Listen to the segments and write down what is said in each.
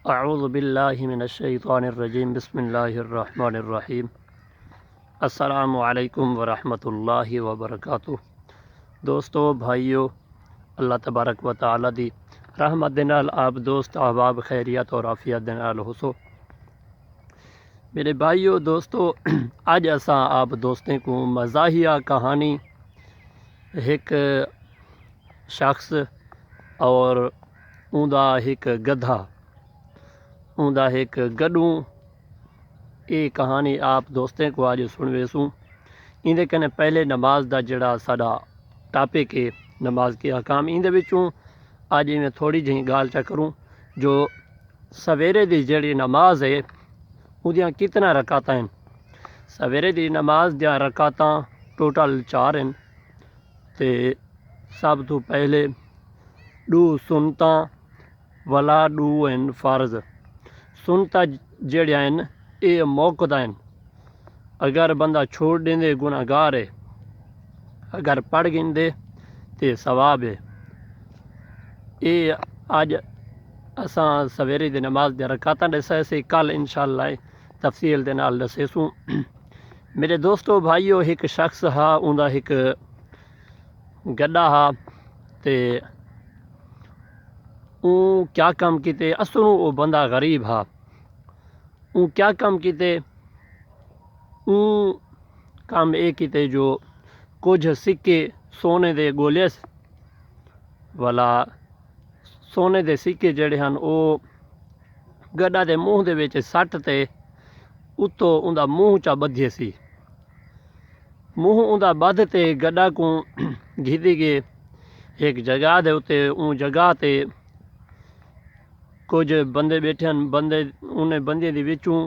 अऊज़ु बिल्लाहि मिनश्शैतानिर्रजीम बिस्मिल्लाहिर्रहमानिर्रहीम। अस्सलामु अलैकुम वरहमतुल्लाहि वबरकातुहू। दोस्तों भाइयों, अल्लाह तबारक व तआला दी रहमत दे नाल आप दोस्त अहबाब खैरियत और आफियत दे नाल होसो। मेरे भाइयों दोस्तों, अज असां आप दोस्तें को मज़ाहिया कहानी एक शख्स और उंदा एक गधा उंदा एक गड्डू, ये कहानी आप दोस्तें को आज सुनवेसूँ। इंदे कन्नै पहले नमाज दा जड़ा साडा टॉपिक है नमाज के अहकाम, इंदे विचों अज मैं थोड़ी जी गाल चा करूँ जो सवेरे दी जड़ी नमाज है उदियां कितना रकातां हैं। सवेरे दी नमाज दियां रकातां टोटल 4 हैं ते सब तो पहले 2 सुनतां वाला 2 हैं फर्ज। सुनता जड़ियां हैं ये मौकदा हैं, अगर बंदा छोड़ देंदे गुनाहगार है, अगर पढ़ गिंदे ते सवाब है। ये अज असां सवेरे दी नमाज दे रकातां दसे कल इंशाअल्लाह तफसील दे नाल दसेसूं। मेरे दोस्तों भाइयों, एक शख्स हा, उंदा एक गड्डा हा ते क्या काम किते। असलों वो बंदा गरीब हा। क्या काम किते, काम ये किते जो कुछ सिक्के सोने दे गोलेस वाला सोने दे सिक्के जड़े हैं वो गड्डा दे मूँह दे विच सट ते उत्तों उंदा मूँह चा बधिए सी। मूँह उंदा बध ते गड्डा को घिदी गए एक जगह दे उत्ते। जगह ते कुछ बंदे बैठे हैं। बंदे उन्हें बंदे दी विचों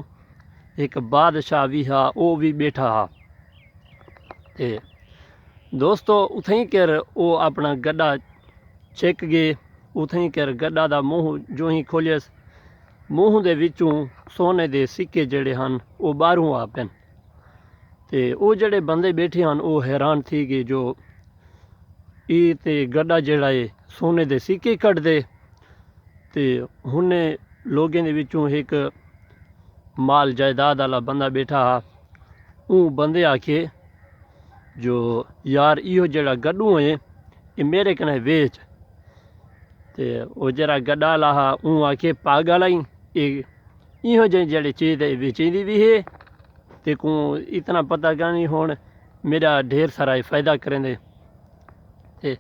एक बादशाह भी हा, वो भी बैठा हा। ते दोस्तों उथई कर वो अपना गड्डा चेक गए। उथई कर गड्डा दा मूँह जो ही खोलियस, मूँह दे विचों सोने दे सिक्के जड़े हैं वो बाहरों आ पैन। ते वो जड़े बंदे बैठे हैं वो हैरान थी गए जो ये ते गड्डा जड़ा है सोने दे सिक्के कट दे। ते हुने लोगों के विचों एक माल जायदाद वाला बंदा बैठा हा। बंदे आखे जो यार इहो जड़ा गड्डू है ये मेरे कने वेच। ते वो जरा गड्डा वाला हा आखे पागल आई, इहो जड़ी चीज़ है बेचींदी भी है ते को इतना पता का नहीं होने मेरा ढेर सारा फ़ायदा करेंदे। ते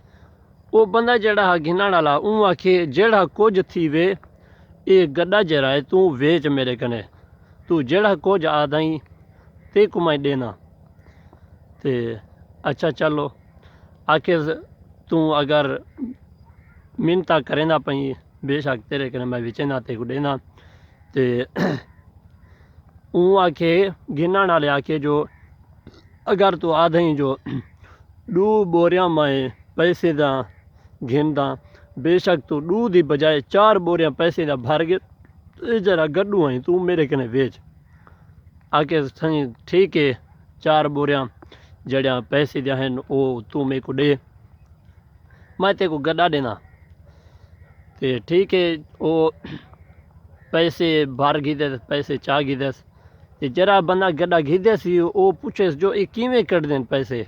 वो बंदा जड़ा हा घिनण वाला आखे जड़ा कुछ थी वे ये गड्डा जरा है तू वेच मेरे कने, तू जड़ा कुछ आदाई ते को मैं देना। ते अच्छा चलो आखे तू अगर मिन्नता करेंदा पई बेशक तेरे कने मैं विचेंदा ते को देना। ते आखे घिनण वाले आखे जो अगर तू आदाई जो 2 बोरियां मैं पैसे दा घिनदा, बेशक तू 2 दी बजाय 4 बोरियां पैसे दा भर गए जरा गड्डू आई तू मेरे कने वेच। आके सही ठीक है 4 बोरियां जड़ियां पैसे दिया हैं वो तू मेरे को दे, मैं ते को गड्डा देना। ते ठीक है वो पैसे भर गिदे, पैसे चा गिदस। ते जरा बंदा गड्डा गिदे सी वो पूछे जो ये किवें कट देन पैसे,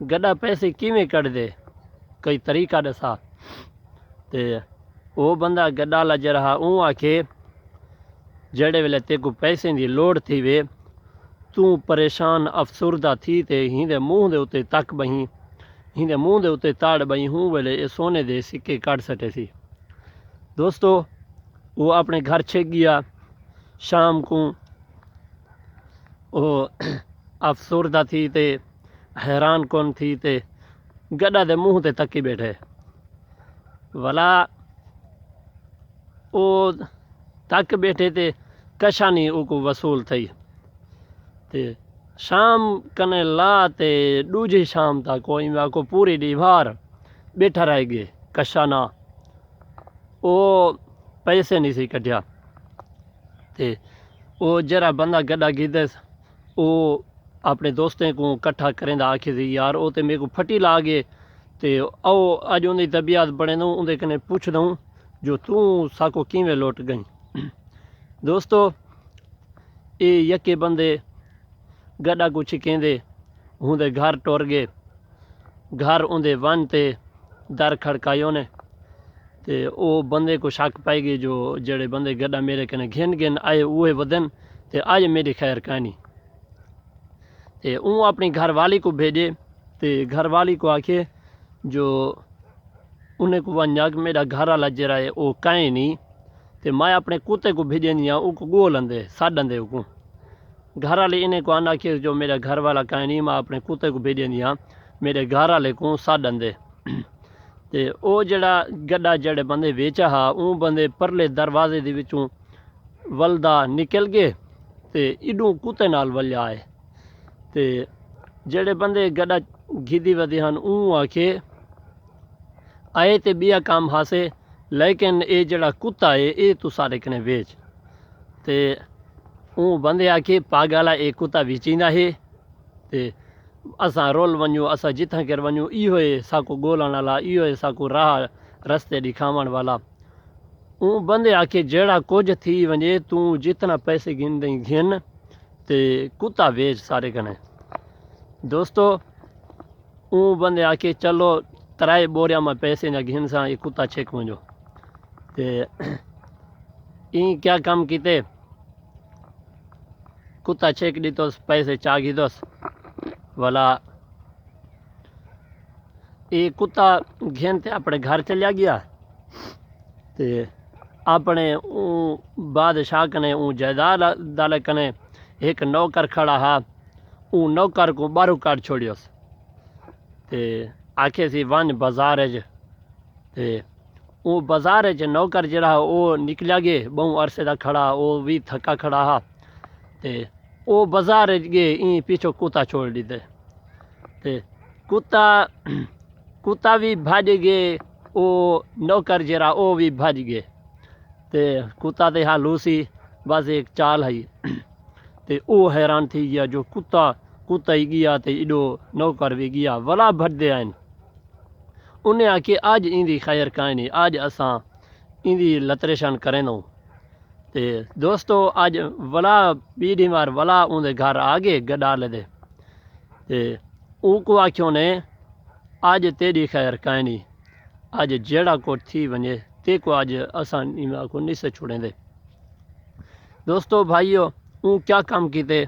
गड्डा पैसे किवें कट दे, कई तरीका दसा। ते वो बंदा गड्डा ला जरा आखे जड़े वेले ते को पैसे की लोड़ थी वे तू परेशान अफसुरदा थी ते हिंदे मूँह दे उत्ते तक बही, हिंदे मूँह दे उत्ते ताड़ बही हूँ वेले ये सोने दे सिक्के कट सटे सी। दोस्तों वो अपने घर छेक गया। शाम को वो अफसुरदा थी ते हैरान कौन थी ते गड्डा दे मूँह ते तकी बैठे वाला वो तक बैठे ते कशा नहीं वो को वसूल थी। ते शाम कने ला ते दूजी शाम तक कोई को पूरी दीवार बैठा रह गए कशा ना वो पैसे नहीं सी कटिया। ते वो जरा बंदा गड्डा गिदस वो अपने दोस्तें को कट्ठा करें आखे थी यार वो तो मेरे को फटी ला गए ते आओ अज उनकी तबीयत बने दूँ उनके कने पूछ दूँ जो तू साको किवें लुट गई। दोस्तों ये यके बंदे गड्ढा को छिकेंदे हुंदे घर टुर गए, घर उंदे वन ते दर खड़कायो ने ते ओ बंदे को शक पाई गई जो जेड़े बंदे गड्ढा मेरे कने घिन घिन आए उहे वदन ते आज मेरी खैर कहनी ते अपनी घरवाली को भेजे ते घरवाली को आखे जो उन्हें को वन्या कि मेरा घर वाला जरा है वो कहीं नहीं ते मैं अपने कुत्ते को भेजनी उनको गोलंदे साडंदे उको घर वाले इन्हें को आना कि जो मेरा घर वाला कहीं नहीं मैं अपने कुत्ते को भेजनी मेरे घर वाले को साडंदे ते ओ जड़ा गड्ढा जड़े बंदे वेचा हा बंदे परले दरवाजे दे विचों वलदा निकल गए ते इडू कुत्ते नाल वल्या आए ते जड़े बंदे गड्ढा घिदी वदे हन आखे आए ते बिया काम हासे लेकिन ये जड़ा कुत्ता है ये तू सारे कने वेच ते बंदे आखे पागल है ये कुत्ता विचींदा है ते असां रोल वञूं असां जिथां केर वञूं इहो है साको गोलण वाला इहो है साको राह रस्ते ॾेखारण वाला बंदे आखे जड़ा कुछ थी वञे तू जितना पैसे गिनदई घिन ते कुत्ता वेच सारे कने। दोस्तों बंदे आखे चलो 3 बोरिया में पैसे न घिन सा ये कुत्ता छेक वञो ते क्या काम किते कुत्ता छेक ॾितोसि पैसे चागीदोस वाला ये कुत्ता घेन ते अपने घर चलिया गया ते अपने बादशाह कने जायदाद दाले कने एक नौकर खड़ा हा नौकर को बारू काट छोड़ियोस ते आखे सी वन बाजार ते बाजार नौकर जरा वो निकलिया गए बहु अरसे का खड़ा वो भी थका खड़ा हा ते बाजार गए ई पीछो कुत्ता छोड़ दीते ते कुत्ता भी भज गए वो नौकर जरा वो भी भज गए ते कुत्ता ते हाँ लूसी बस एक चाल है ते हैरान थी गया जो कुत्ता ही गया ते इडो नौकर भी गया वला भटदे आन उन्हें आखे आज इंदी खैर कहानी आज असां इंदी लतरेशन करें दो ते दोस्तों आज वला बीड़ी मार वला उनके घर आ गए गड्ढा ले ते को आख्यो ने आज तेरी खैर कहानी आज जेड़ा को थी वने ते को आज असां को नहीं से छोड़ेंदे। दोस्तों भाइयों क्या काम किते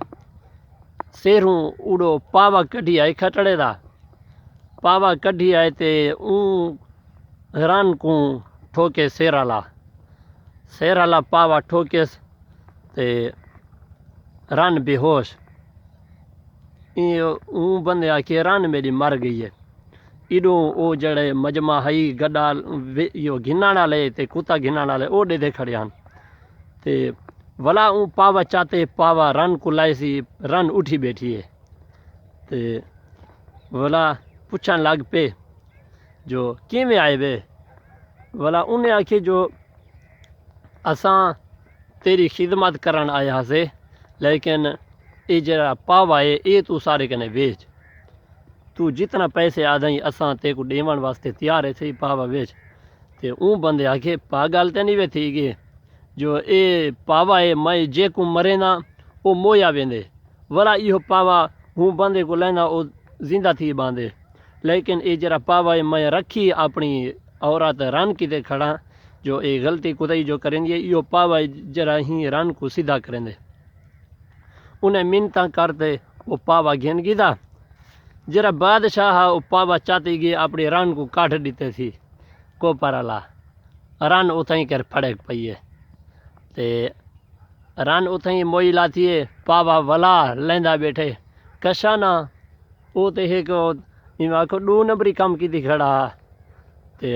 शेरों उड़ो पावा कढ़ी आए खटड़े दा पावा कढ़ी आए ते रन को ठोके शेराला पावा ठोकेस ते रन बेहोश बंदे आके रन मेरी मर गई है इडो ओ जड़े मजमा हई गड्ढा यो घिनाना ले ते कुत्ता घिनाना ले ओ दे खड़े हन ते वला पावा चाहते पावा रन को लाइसी रन उठी बैठी है ते वला पूछन लग पे जो किमें आए वे वला उन्हें आखे जो असां तेरी खिदमत करन आया से लेकिन ये जरा पावा है ये तू सारे कने वेच तू जितना पैसे आदई असां ते को देवन वास्ते तैयार है सही पावा वेच ते बंदे आखे पागल ते नहीं वे थी गए जो ए पावा है मैं जे को मरे ना वो मोया वेंदे वला इहो पावा हूँ बंदे को लेना वो जिंदा थी बांधे लेकिन ये जरा पावा है मैं रखी अपनी औरत रन किते खड़ा जो ये गलती कुदई जो करेंगे यो पावा जरा ही रन को सीधा करेंगे उन्हें मिन्नता करते वो पावा घेन गिदा जरा बादशाह वो पावा चाहती गई अपनी रन को काट दीते थी को परला रन उथई कर फड़क पई है ते रन उथई मोई लाती है पावा वला लेंदा बैठे कशाना वो ते एक आखो 2 नंबरी काम की थी खड़ा ते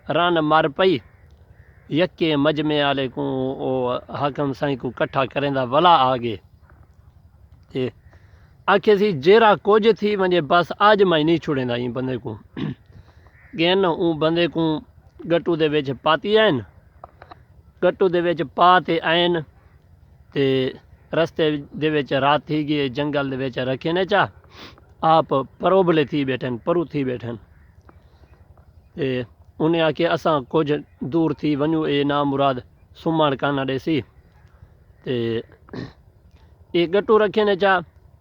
रन मर पई यके मजमे आले को ओ हाकम साईं को कट्ठा करेंदा वला आ गए ते आखे सी जेरा कुछ थी वने बस आज मैं नहीं छुड़ेंदा ई बंदे को गेन बंदे को गट्टू दे विच पाती आन गट्टू दे विच पा ते आन ते रस्ते दे विच रात थी गई जंगल दे विच रखे ने चा आप परोबले थी बैठन परू थी बैठन ते उन्हें आखे असां कुछ दूर थी वञूं ए ना मुराद सुमण काना ॾेसी ते ये गट्टू रखे ने चा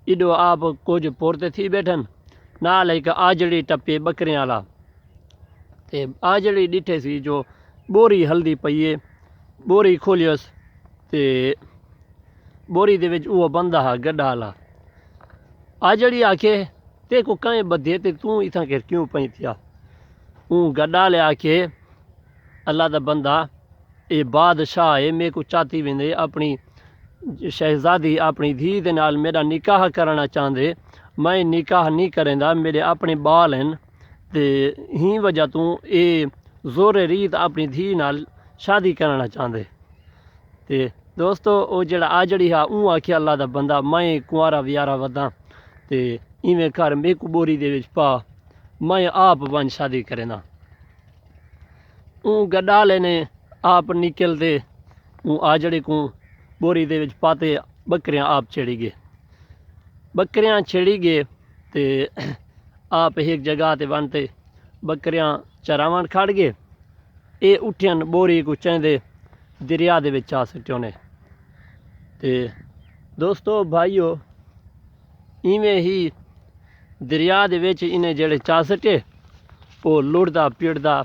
इडो आप कुछ पोरते थी बैठन नाल एक आजड़ी टप्पे बकरियां वाला ते आजड़ी डिठे सी जो बोरी हल्दी पई है बोरी खोलियस ते बोरी दे विच वो बंदा हा गड्ढा वाला आजड़ी आखे ते को कहीं बधे ते तू इथां के क्यों पई थिया गड्ढा ले आखे अल्लाह दा बंदा ये बादशाह है मेरे को चाहती वेंदे अपनी शहजादी अपनी धी दे नाल मेरा निकाह करना चाहते मैं निकाह नहीं करेंदा मेरे अपने बाल हैं ते ही वजह तू ये जोरे रीत अपनी धी नाल शादी करना चाहते ते दोस्तों वो जड़ा आजड़ी हा आखे अल्लाह दा बंदा मैं कुआरा व्यारा वदा ते इवें कर मेरे को बोरी दे विच पा मैं आप वन शादी करेंदा गड्ढा लेने आप निकलते आजड़ी को बोरी दे विच पाते बकरियां आप छेड़ी गए बकरियां छेड़ी गए ते आप एक जगह ते बनते बकरियां चरावन खड़ गए ये उठन बोरी को चेंदे दरिया दे विच आ सट्टे ने ते दोस्तों भाइयों इवें ही दरिया दे विच इन्हें जेड़े चा सट्टे वो लुढ़दा पिड़दा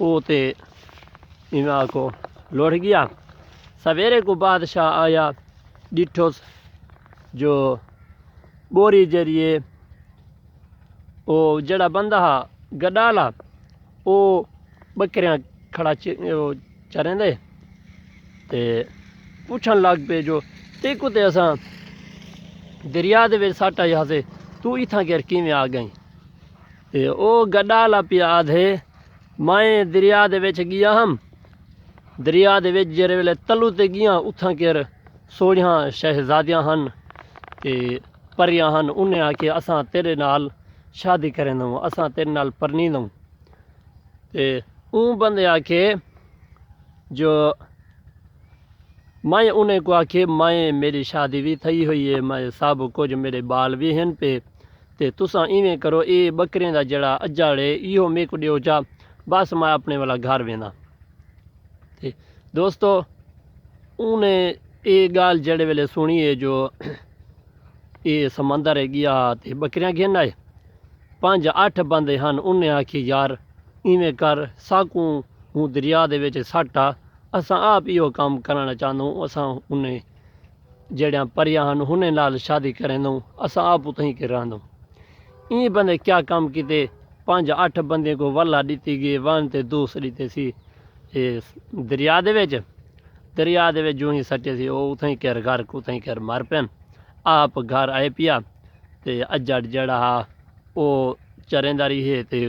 वो ते इवें आको लुढ़ गया सवेरे को बादशाह आया डिठोस जो बोरी जरिए वो जड़ा बंदा हा गड्ढा वाला वो बकरियां खड़ा चरेंदे ते पुछन लग पे जो ते कुते असां दरिया दे विच सट आया से तू इथां केर किवें आ गई ते ओ गड्ढा वाला पिया आधे मैं दरिया दे विच गया हम दरिया दे विच जेरे वेले तलू ते गया उत्थां केर सोहणियां शहजादियां हन ते परियां हन उन्हें आखे असां तेरे नाल शादी करेंदूं असां तेरे नाल परनींदूं ते बंदे आखे जो मैं उन्हें को आखे मैं मेरी शादी भी थी हुई है मैं सब कुछ मेरे बाल भी हैं पे ते तुसां इवें करो ये बकरियां दा जड़ा अज्जाड़े इहो मेरे को दियो जा बस मैं अपने वाला घर वेंदा ते दोस्तों उन्हें ये गाल जड़े वेले सुनी है जो ये समंदर गया ते बकरियां घेन आए 5-8 बंदे हन उन्हें आखी यार इवें कर साकू हूँ दरिया दे विच सट आ असां आप इहो काम करना चाहूँ असां उन्हें जड़ियां परियां हन उन्हें नाल शादी करेंदूं असां आप उतहीं के रहंदूं इन बंदे क्या काम किते 5-8 बंदे को वल्ला दी गई वन ते दूसरी ते सी दरिया दे विच जो ही सटे सी वो उतहीं कर घर को उतहीं कर मर पैन आप घर आए पिया ते अज्जड़ जड़ा हा वो चरेंदा रही है ते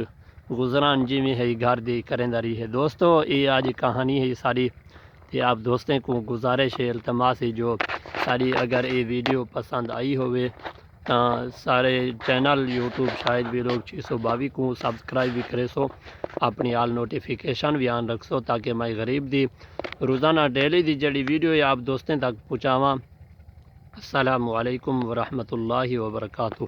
गुजरान जिमें है घर दी करेंदा रही है दोस्तों ये आज कहानी है सारी ते आप दोस्तों को गुजारिश है इल्तमास है जो सारी अगर ये वीडियो पसंद आई होवे तो सारे चैनल यूट्यूब शायद भी लोग 622 को सब्सक्राइब भी करे सो अपनी आल नोटिफिकेशन भी ऑन रख सो ताकि मैं गरीब दी रोज़ाना डेली दी जड़ी वीडियो है आप दोस्तों तक पहुँचावा। अस्सलामु अलैकुम वरहमतुल्लाहि वबरकातुहू।